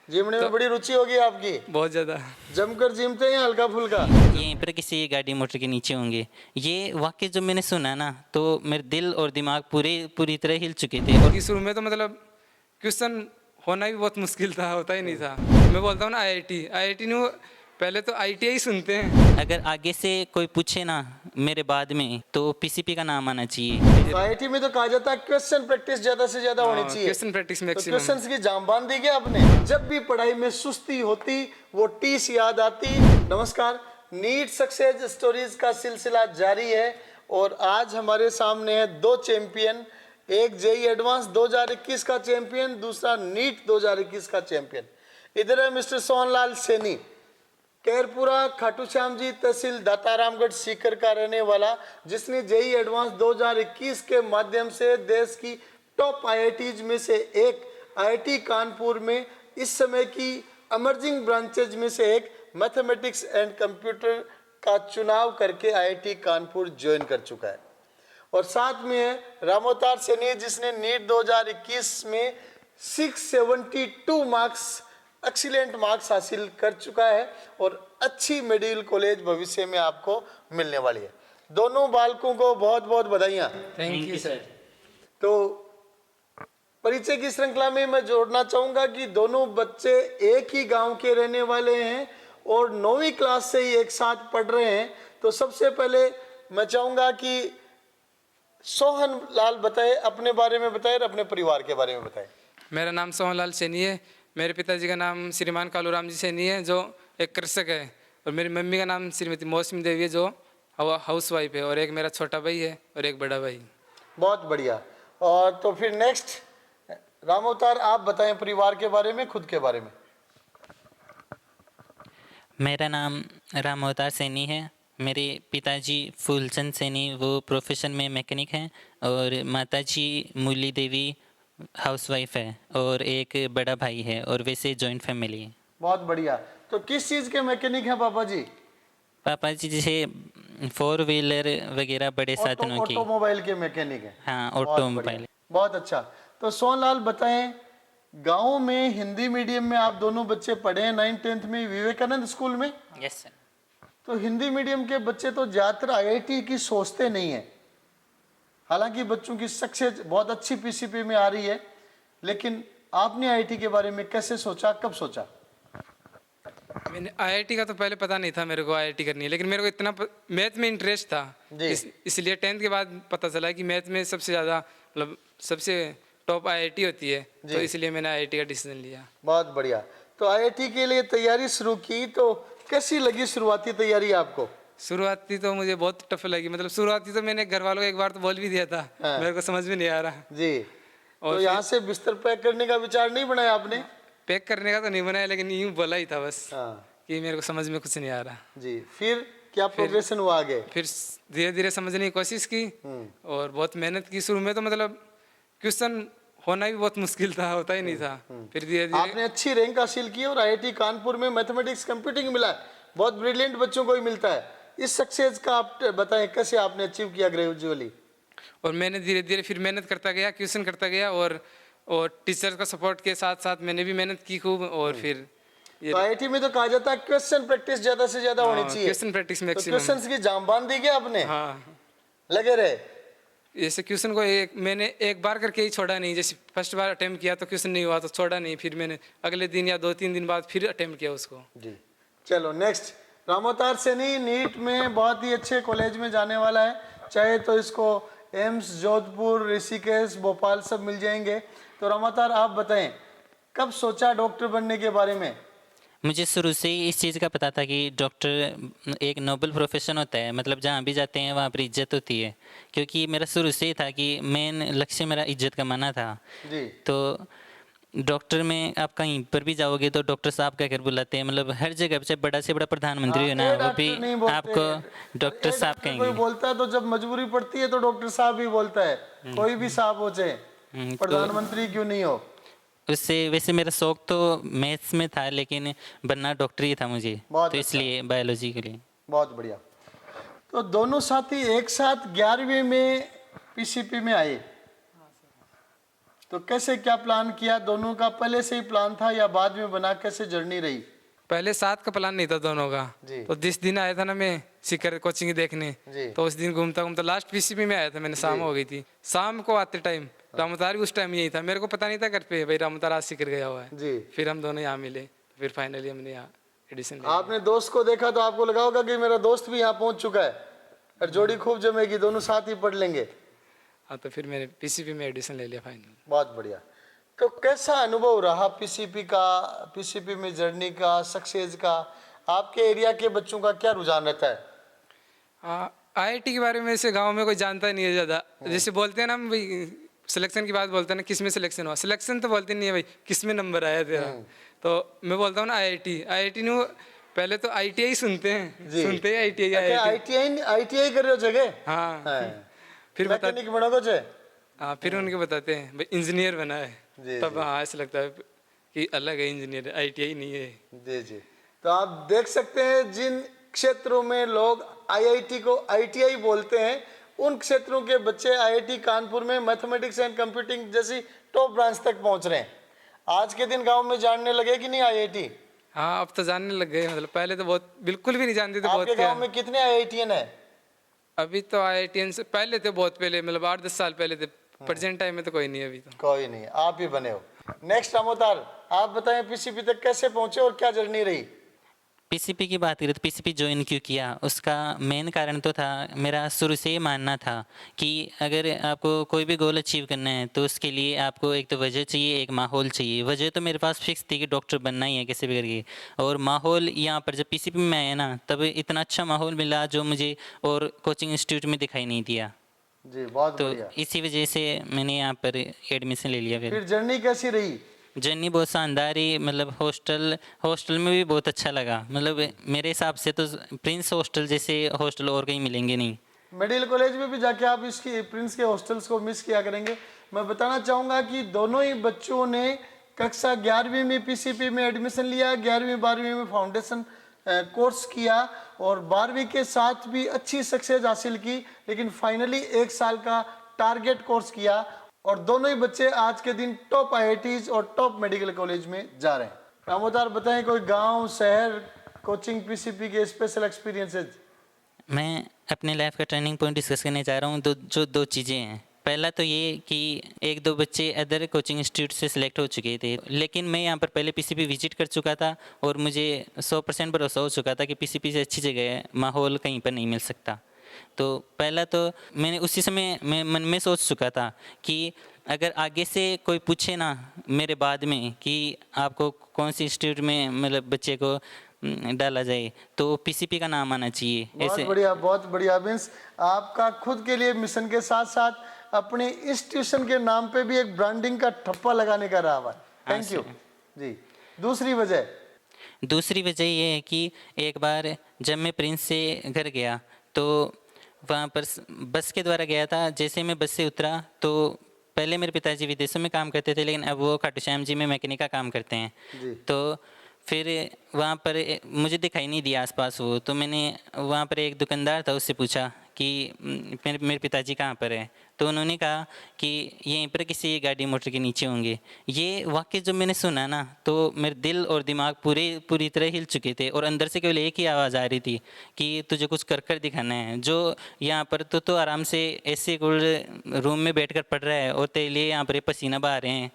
जिमने में बड़ी रुचि होगी आपकी, बहुत ज़्यादा। जमकर जिमते हैं या हल्का फुल्का? यहीं पर किसी गाड़ी मोटर के नीचे होंगे। ये वाक्य जब मैंने सुना ना तो मेरे दिल और दिमाग पूरी तरह हिल चुके थे। और कि शुरू में तो मतलब क्वेश्चन होना भी बहुत मुश्किल था, होता ही नहीं था। मैं बोलता हूँ ना आईआईटी नहीं, पहले तो आईटीआई सुनते हैं। अगर आगे से कोई पूछे ना मेरे बाद में तो पीसीपी का नाम आना चाहिए। तो आईआईटी में तो कहा जाता है क्वेश्चन प्रैक्टिस ज्यादा से ज्यादा होनी चाहिए। क्वेश्चन प्रैक्टिस तो मैक्सिमम। क्वेश्चंस की जाम बांध दी क्या आपने? जब भी पढ़ाई में सुस्ती होती वो टीस याद आती। नमस्कार, नीट सक्सेस स्टोरीज का सिलसिला जारी है और आज हमारे सामने है दो चैंपियन, एक जेई एडवांस 2021 का चैंपियन, दूसरा नीट 2021 का चैंपियन। इधर है मिस्टर सोहनलाल सैनी, कैरपुरा खाटू श्याम जी तहसील दातारामगढ़ सीकर का रहने वाला, जिसने जेई एडवांस 2021 के माध्यम से देश की टॉप आईआईटीज में से एक आईआईटी कानपुर में इस समय की इमर्जिंग ब्रांचेज में से एक मैथमेटिक्स एंड कंप्यूटर का चुनाव करके आईआईटी कानपुर ज्वाइन कर चुका है। और साथ में है रामोतार सैनी, जिसने नीट 2021 में 672 मार्क्स एक्सीलेंट मार्क्स हासिल कर चुका है और अच्छी मेडिकल कॉलेज भविष्य में आपको मिलने वाली है। दोनों बालकों को बहुत बहुत बधाइयाँ। Thank you sir. तो परिचय की श्रृंखला में मैं जोड़ना चाहूंगा कि दोनों बच्चे एक ही गांव के रहने वाले हैं और 9वीं क्लास से ही एक साथ पढ़ रहे हैं। तो सबसे पहले मैं चाहूंगा कि सोहन लाल बताए, अपने बारे में बताए और अपने परिवार के बारे में बताए। मेरा नाम सोहनलाल सैनी है। मेरे पिताजी का नाम श्रीमान कालूराम जी सैनी है, जो एक कृषक है। और मेरी मम्मी का नाम श्रीमती मौसमी देवी है, जो हाउस वाइफ है। और एक मेरा छोटा भाई है और एक बड़ा भाई। बहुत बढ़िया। और तो फिर नेक्स्ट रामोतार, आप बताएं परिवार के बारे में, खुद के बारे में। मेरा नाम राम अवतार सैनी है। मेरे पिताजी फूलचंद सैनी वो प्रोफेशन में मैकेनिक हैं और माताजी मूली देवी हाउसवाइफ है और एक बड़ा भाई है और वैसे जॉइंट फैमिली है। बहुत बढ़िया। तो किस चीज़ के मैकेनिक हैं पापा जी? पापा जी जैसे 4 व्हीलर वगैरह बड़े साधनों की। ऑटोमोबाइल के मैकेनिक हैं। हाँ, बहुत ऑटोमोबाइल। बढ़िया, बहुत अच्छा। तो सोहनलाल बताएं, गांव में हिंदी मीडियम में आप दोनों बच्चे पढ़े हैं 9th-10th में विवेकानंद स्कूल में। Yes sir. तो हिंदी मीडियम के बच्चे तो ज्यादातर आईआईटी की सोचते नहीं है। हालांकि बच्चों की सक्सेस बहुत अच्छी पीसीपी में आ रही है, लेकिन आपने आईआईटी के बारे में कैसे सोचा, कब सोचा? मैंने आईआईटी का तो पहले पता नहीं था मेरे को आईआईटी करनी है, लेकिन मेरे को इतना मैथ में इंटरेस्ट था। इसलिए 10th के बाद पता चला कि मैथ में सबसे ज़्यादा मतलब सबसे टॉप आईआईटी होती है, तो इसलिए मैंने आईआईटी का डिसीजन लिया। बहुत बढ़िया। तो आईआईटी के लिए तैयारी शुरू की, तो कैसी लगी शुरुआती तैयारी आपको? शुरुआती तो मुझे बहुत टफ लगी। मतलब शुरुआती तो मैंने घर वालों को एक बार तो बोल भी दिया था। मेरे को समझ में नहीं आ रहा जी। और तो यहाँ से बिस्तर पैक करने का विचार नहीं बनाया आपने? पैक करने का तो नहीं बनाया, लेकिन यूँ बोला ही था बस हाँ कि मेरे को समझ में कुछ नहीं आ रहा। जी। फिर क्या प्रोग्रेशन हुआ आगे? फिर धीरे धीरे समझने की कोशिश की और बहुत मेहनत की। शुरू में तो मतलब क्वेश्चन होना भी बहुत मुश्किल था, होता ही नहीं था। फिर धीरे धीरे आपने अच्छी रैंक हासिल की और आईआईटी कानपुर में मैथमेटिक्स कंप्यूटिंग मिला है। बहुत ब्रिलियंट बच्चों को ही मिलता है। इस सक्सेस का आप बताएं, कैसे आपने अचीव किया ग्रेजुअली? और मैंने धीरे धीरे फिर मेहनत करता गया, क्वेश्चन करता गया और टीचर का सपोर्ट के साथ साथ मैंने भी मेहनत की खूब। और फिर तो आईआईटी में तो कहा जाता है क्वेश्चन प्रैक्टिस ज्यादा से ज्यादा होनी चाहिए। क्वेश्चन प्रैक्टिस तो मैक्सिमम। क्वेश्चंस की जाम बांध दी क्या आपने? हाँ, लगे रहे। जैसे क्वेश्चन को मैंने एक बार करके ही छोड़ा नहीं। जैसे फर्स्ट बार अटेम्प्ट किया तो क्वेश्चन नहीं हुआ तो छोड़ा नहीं, फिर मैंने अगले दिन या 2-3 दिन बाद फिर अटेम्प्ट किया उसको। जी। चलो नेक्स्ट, रामोतार सैनी नीट में बहुत ही अच्छे कॉलेज में जाने वाला है। चाहे तो इसको एम्स, जोधपुर, ऋषिकेश, भोपाल सब मिल जाएंगे। तो रामोतार आप बताएं, कब सोचा डॉक्टर बनने के बारे में? मुझे शुरू से ही इस चीज़ का पता था कि डॉक्टर एक नोबल प्रोफेशन होता है। मतलब जहाँ भी जाते हैं वहाँ पर इज्जत होती है, क्योंकि मेरा शुरू से ही था कि मेन लक्ष्य मेरा इज्जत कमाना था। जी। तो डॉक्टर में आप कहीं पर भी जाओगे तो डॉक्टर साहब कहकर बुलाते हैं। मतलब हर जगह चाहे बड़ा से बड़ा प्रधानमंत्री हो ना, वो भी आपको डॉक्टर साहब कोई कहेंगे। बोलता है तो जब मजबूरी पड़ती है तो डॉक्टर साहब ही बोलता है। कोई भी साहब हो चाहे प्रधानमंत्री क्यों नहीं हो। उससे वैसे मेरा शौक तो मैथ्स में था, लेकिन बनना डॉक्टर ही था मुझे, बहुत तो इसलिए बायोलॉजी के लिए। बहुत बढ़िया। तो दोनों साथी एक साथ 11वीं में पीसीपी में आए। तो कैसे क्या प्लान किया, दोनों का पहले से ही प्लान था या बाद में बना, कैसे जर्नी रही? पहले साथ का प्लान नहीं था दोनों का। जी। तो जिस दिन आया था ना मैं सीकर कोचिंग देखने, जी। तो उस दिन घूमता घूमता लास्ट पीसीपी में आया था मैंने, शाम हो गई थी। शाम को आते टाइम रामतार भी उस टाइम यही था, मेरे को पता नहीं था घर पे भाई रामतार आज सीकर गया हुआ है। जी। फिर हम दोनों यहाँ मिले, फिर फाइनली हमने यहाँ एडिशन लिया। आपने दोस्त को देखा तो आपको लगा होगा कि मेरा दोस्त भी यहाँ पहुंच चुका है और जोड़ी खूब जमेगी, दोनों साथ ही पढ़ लेंगे। हाँ, तो फिर मैंने पीसीपी में एडिशन ले लिया फाइनल। बहुत बढ़िया। तो कैसा अनुभव रहा पीसीपी का, पीसीपी में जर्नी का, सक्सेस का? आपके एरिया के बच्चों का क्या रुझान रहता है? हाँ, आईआईटी के बारे में ऐसे गांव में कोई जानता नहीं है ज़्यादा। जैसे बोलते हैं ना भाई सिलेक्शन की बात बोलते हैं ना, किस में सिलेक्शन हुआ, सिलेक्शन तो बोलते नहीं है भाई किस में नंबर आया तेरा। तो मैं बोलता हूँ ना आईआईटी, आईआईटी नहीं, पहले तो आईटीआई सुनते हैं, सुनते हैं आईटीआई। आईटीआई आईटीआई कर रहे हो जगह? हाँ, फिर मैकेनिक बनोगे जे? हाँ, फिर उनके बताते हैं भाई इंजीनियर बना है, जी, तब हाँ ऐसा लगता है कि अलग है इंजीनियर, आईटीआई नहीं है। जी जी। तो आप देख सकते हैं जिन क्षेत्रों में लोग आईआईटी को आईटीआई बोलते हैं, उन क्षेत्रों के बच्चे आईआईटी कानपुर में मैथमेटिक्स एंड कंप्यूटिंग जैसी टॉप ब्रांच तक पहुंच रहे हैं। आज के दिन गांव में जानने लगे कि नहीं आईआईटी? हाँ, अब तो जानने लग गए, मतलब पहले तो बहुत बिल्कुल भी नहीं जानते थे। बहुत आपके गांव में कितने आईआईटीएन है? अभी तो आईआईटीएन से पहले थे, बहुत पहले, मतलब 8-10 साल पहले थे। प्रेजेंट टाइम में तो कोई नहीं है अभी तो। कोई नहीं, आप ही बने हो। नेक्स्ट अमोतार, आप बताएं पीसीपी तक कैसे पहुंचे और क्या जर्नी रही? पीसीपी की बात करें तो पीसीपी ज्वाइन क्यों किया, उसका मेन कारण तो था, मेरा शुरू से ये मानना था कि अगर आपको कोई भी गोल अचीव करना है तो उसके लिए आपको एक तो वजह चाहिए, एक माहौल चाहिए। वजह तो मेरे पास फिक्स थी कि डॉक्टर बनना ही है कैसे भी करके, और माहौल यहाँ पर जब पीसीपी में आया ना तब इतना अच्छा माहौल मिला जो मुझे और कोचिंग इंस्टीट्यूट में दिखाई नहीं दिया। जी, बहुत तो बढ़िया। इसी वजह से मैंने यहाँ पर एडमिशन ले लिया। फिर जर्नी कैसी रही? जर्नी बहुत शानदार ही, मतलब हॉस्टल में भी बहुत अच्छा लगा। मतलब मेरे हिसाब से तो प्रिंस हॉस्टल जैसे हॉस्टल और कहीं मिलेंगे नहीं। मेडिकल कॉलेज में भी जाके आप इसकी प्रिंस के हॉस्टल्स को मिस किया करेंगे। मैं बताना चाहूँगा कि दोनों ही बच्चों ने कक्षा 11वीं में पीसीपी में एडमिशन लिया, 11वीं 12वीं में फाउंडेशन कोर्स किया और 12वीं के साथ भी अच्छी सक्सेस हासिल की, लेकिन फाइनली 1 साल का टारगेट कोर्स किया और दोनों ही बच्चे आज के दिन टॉप आईआईटीज और टॉप मेडिकल कॉलेज में जा रहे हैं। रामोदार बताएं कोई गांव, शहर, कोचिंग, पीसीपी के स्पेशल एक्सपीरियंसेस? मैं अपने लाइफ का टर्निंग पॉइंट डिस्कस करने चाह रहा हूँ। दो चीज़ें हैं। पहला तो ये कि 1-2 बच्चे अदर कोचिंग इंस्टीट्यूट से सिलेक्ट हो चुके थे, लेकिन मैं यहाँ पर पहले पीसीपी विजिट कर चुका था और मुझे 100% भरोसा हो चुका था कि पीसीपी से अच्छी जगह है, माहौल कहीं पर नहीं मिल सकता। तो पहला तो मैंने उसी समय मैं मन में सोच चुका था कि अगर आगे से कोई पूछे ना मेरे बाद में कि आपको कौन सी इंस्टीट्यूट में मतलब बच्चे को डाला जाए तो पीसीपी का नाम आना चाहिए। बहुत बढ़िया, बहुत बढ़िया। मीन्स आपका खुद के लिए मिशन के साथ साथ अपने इंस्टीट्यूशन के नाम पे भी एक ब्रांडिंग का ठप्पा लगाने का रहा हुआ। थैंक यू जी। दूसरी वजह ये है कि एक बार जब मैं प्रिंस से घर गया तो वहाँ पर बस के द्वारा गया था। जैसे मैं बस से उतरा तो पहले मेरे पिताजी विदेशों में काम करते थे, लेकिन अब वो खाटू श्याम जी में मैकेनिक का काम करते हैं। तो फिर वहाँ पर मुझे दिखाई नहीं दिया आसपास वो, तो मैंने वहाँ पर एक दुकानदार था, उससे पूछा कि मेरे पिताजी कहाँ पर है, तो उन्होंने कहा कि यहीं पर किसी गाड़ी मोटर के नीचे होंगे। ये वाक्य जब मैंने सुना ना तो मेरे दिल और दिमाग पूरी तरह हिल चुके थे और अंदर से केवल एक ही आवाज़ आ रही थी कि तुझे कुछ कर कर दिखाना है। जो यहाँ पर तो आराम से ऐसे रूम में बैठ कर पढ़ रहा है और तेरे लिए यहाँ पर पसीना बहा रहे हैं।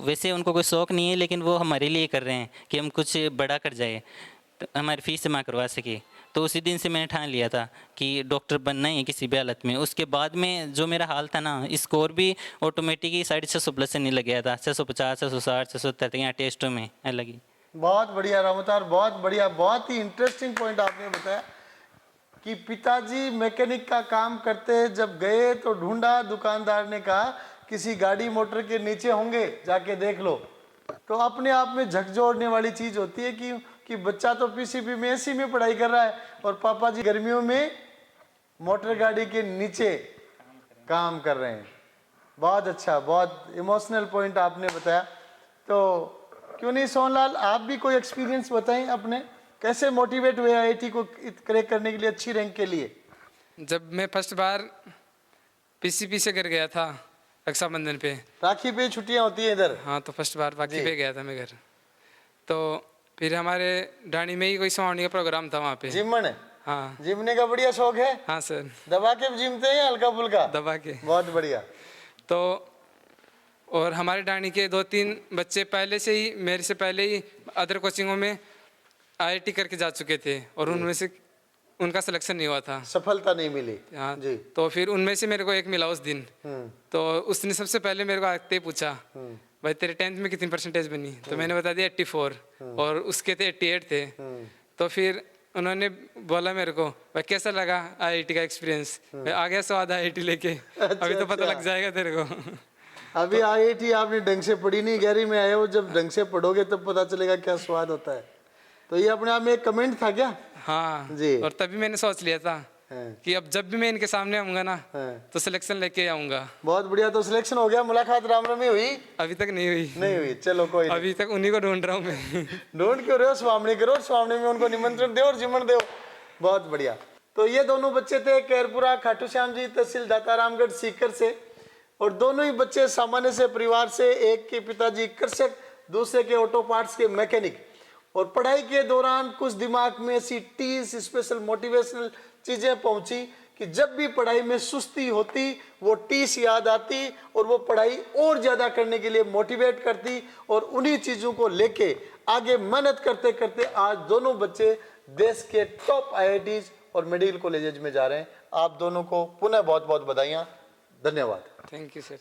वैसे उनको कोई शौक़ नहीं है, लेकिन वो हमारे लिए कर रहे हैं कि हम कुछ बड़ा कर जाए, तो हमारी फीस जमा करवा सके। तो उसी दिन से मैंने ठान लिया था कि डॉक्टर बनना ही है किसी भी हालत में। उसके बाद में जो मेरा हाल था ना, स्कोर भी ऑटोमेटिक ही 650 प्लस से नहीं लग गया था, 650, 660, 670 यहाँ टेस्टों में लगी। बहुत बढ़िया रामोतार, बहुत बढ़िया। बहुत ही इंटरेस्टिंग पॉइंट आपने बताया कि पिताजी मैकेनिक का काम करते, जब गए तो ढूंढा, दुकानदार ने कहा किसी गाड़ी मोटर के नीचे होंगे, जाके देख लो। तो अपने आप में झकझोरने वाली चीज़ होती है कि बच्चा तो पीसीपी में एसी में पढ़ाई कर रहा है और पापा जी गर्मियों में मोटर गाड़ी के नीचे काम कर रहे हैं। बहुत अच्छा, बहुत इमोशनल पॉइंट आपने बताया। तो क्यों नहीं सोहनलाल, आप भी कोई एक्सपीरियंस बताएं अपने, कैसे मोटिवेट हुए आईआईटी को क्रैक करने के लिए, अच्छी रैंक के लिए? जब मैं फर्स्ट बार पीसीपी से कर गया था रक्षाबंधन पे। राखी पे छुट्टियां होती है इधर। हाँ, तो फर्स्ट बार बाकी जी। पे गया था मैं घर। तो फिर हमारे डाणी में ही कोई सुहावनी का प्रोग्राम था वहाँ पे। जिमन है, हाँ जिमने का बढ़िया शौक है। हाँ सर, दबा के जिमते हैं या हल्का फुल्का? दबा के। बहुत बढ़िया। तो और हमारे डाणी के 2-3 बच्चे पहले से ही, मेरे से पहले ही अदर कोचिंगों में IIT करके जा चुके थे, और उनमें से उनका सिलेक्शन नहीं हुआ था। सफलता नहीं मिली। हाँ जी। तो फिर उनमें से मेरे को एक मिला उस दिन। हम्म। तो उसने सबसे पहले मेरे को आते ही पूछा, भाई तेरे 10th में कितनी परसेंटेज बनी? तो मैंने बता दिया 84, और उसके थे 88 थे। तो फिर उन्होंने बोला मेरे को, भाई कैसा लगा IIT का एक्सपीरियंस? भाई आ गया स्वाद IIT लेके। अभी तो पता लग जाएगा तेरे को। अभी IIT आपने ढंग से पढ़ी नहीं, गहरी में आए हो, जब ढंग से पढ़ोगे तब पता चलेगा क्या स्वाद होता है। तो ये अपने आप में एक कमेंट था क्या? हाँ जी। और तभी मैंने सोच लिया था हाँ। कि अब जब भी मैं इनके सामने आऊंगा ना, हाँ। तो सिलेक्शन लेके आऊंगा। बहुत बढ़िया। तो सिलेक्शन हो गया, मुलाकात राम रमी हुई? अभी तक नहीं हुई। नहीं हुई, चलो कोई नहीं। अभी तक उन्हीं को ढूंढ रहा हूँ मैं। ढूंढ क्यों रहे हो? स्वामनी करो, स्वामनी में उनको निमंत्रण दो और जिमन दो। बहुत बढ़िया। तो ये दोनों बच्चे थे केरपुरा खाटू श्याम जी तहसील दातारामगढ़ सीकर से, और दोनों ही बच्चे सामान्य से परिवार से। एक के पिताजी कृषक, दूसरे के ऑटो पार्ट्स के मैकेनिक। और पढ़ाई के दौरान कुछ दिमाग में ऐसी 30 स्पेशल मोटिवेशनल चीजें पहुंची कि जब भी पढ़ाई में सुस्ती होती वो 30 याद आती, और वो पढ़ाई और ज्यादा करने के लिए मोटिवेट करती, और उन्हीं चीजों को लेके आगे मेहनत करते करते आज दोनों बच्चे देश के टॉप IITs और मेडिकल कॉलेजेस में जा रहे हैं। आप दोनों को पुनः बहुत बहुत बधाइयाँ। धन्यवाद। Thank you sir.